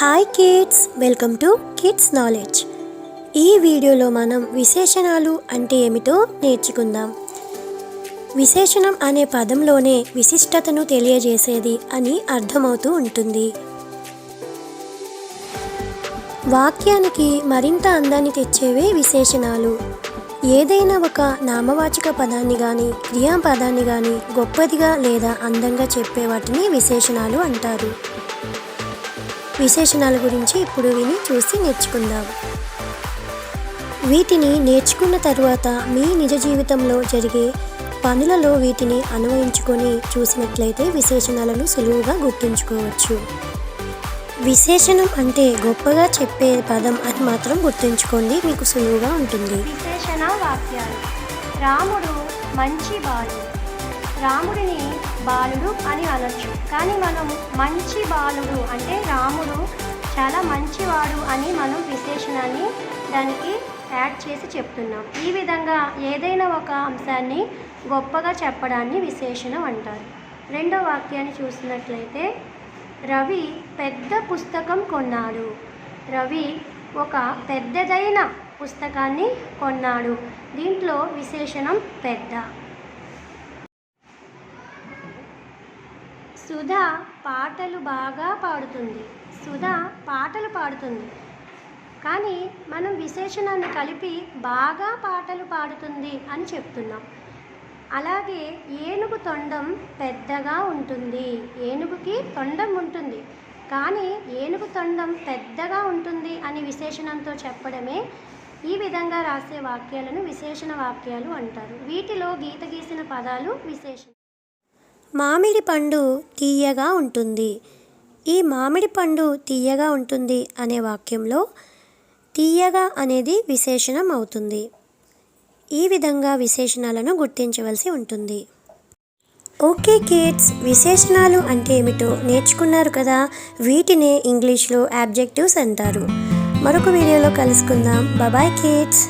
Hi kids, welcome to kids knowledge. ఈ వీడియోలో మనం విశేషణాలు అంటే ఏమిటో నేర్చుకుందాం. విశేషణం అనే పదంలోనే విశిష్టతను తెలియజేసేది అని అర్థమవుతూ ఉంటుంది. వాక్యానికి మరింత అందాన్ని తెచ్చేవే విశేషణాలు. ఏదైనా ఒక నామవాచక పదాన్ని కానీ క్రియాపదాన్ని కానీ గొప్పదిగా లేదా అందంగా చెప్పే వాటిని విశేషణాలు అంటారు. విశేషణాల గురించి ఇప్పుడు చూసి నేర్చుకుందాం. వీటిని నేర్చుకున్న తరువాత మీ నిజ జీవితంలో జరిగే పనులలో వీటిని అన్వయించుకొని చూసినట్లయితే విశేషణాలను సులువుగా గుర్తుంచుకోవచ్చు. విశేషణం అంటే గొప్పగా చెప్పే పదం అని మాత్రం గుర్తుంచుకోండి, మీకు సులువుగా ఉంటుంది. విశేషణ వాక్యాలు. రాముడు మంచి బాలుడు. రాముడిని బాలుడు అని అనొచ్చు, కానీ మనం మంచి బాలుడు అంటే రాముడు చాలా మంచివాడు అని మనం విశేషణాన్ని దానికి యాడ్ చేసి చెప్తున్నాం. ఈ విధంగా ఏదైనా ఒక అంశాన్ని గొప్పగా చెప్పడాన్ని విశేషణం అంటారు. రెండో వాక్యాన్ని చూసినట్లయితే, రవి పెద్ద పుస్తకం కొన్నాడు. రవి ఒక పెద్దదైన పుస్తకాన్ని కొన్నాడు. దీంట్లో విశేషణం పెద్ద. సుధా పాటలు బాగా పాడుతుంది. సుధా పాటలు పాడుతుంది, కానీ మనం విశేషణాన్ని కలిపి బాగా పాటలు పాడుతుంది అని చెప్తున్నాం. అలాగే ఏనుగు తొండం పెద్దగా ఉంటుంది. ఏనుగుకి తొండం ఉంటుంది, కానీ ఏనుగు తొండం పెద్దగా ఉంటుంది అని విశేషణంతో చెప్పడమే ఈ విధంగా రాసే వాక్యాలను విశేషణ వాక్యాలు అంటారు. వీటిలో గీత గీసిన పదాలు విశేషణం. మామిడి పండు తీయగా ఉంటుంది. ఈ మామిడి పండు తీయగా ఉంటుంది అనే వాక్యంలో తీయగా అనేది విశేషణం అవుతుంది. ఈ విధంగా విశేషణాలను గుర్తించవలసి ఉంటుంది. ఓకే కిడ్స్, విశేషణాలు అంటే ఏమిటో నేర్చుకున్నారు కదా. వీటినే ఇంగ్లీష్లో యాడ్జెక్టివ్స్ అంటారు. మరొక వీడియోలో కలుసుకుందాం. Bye kids.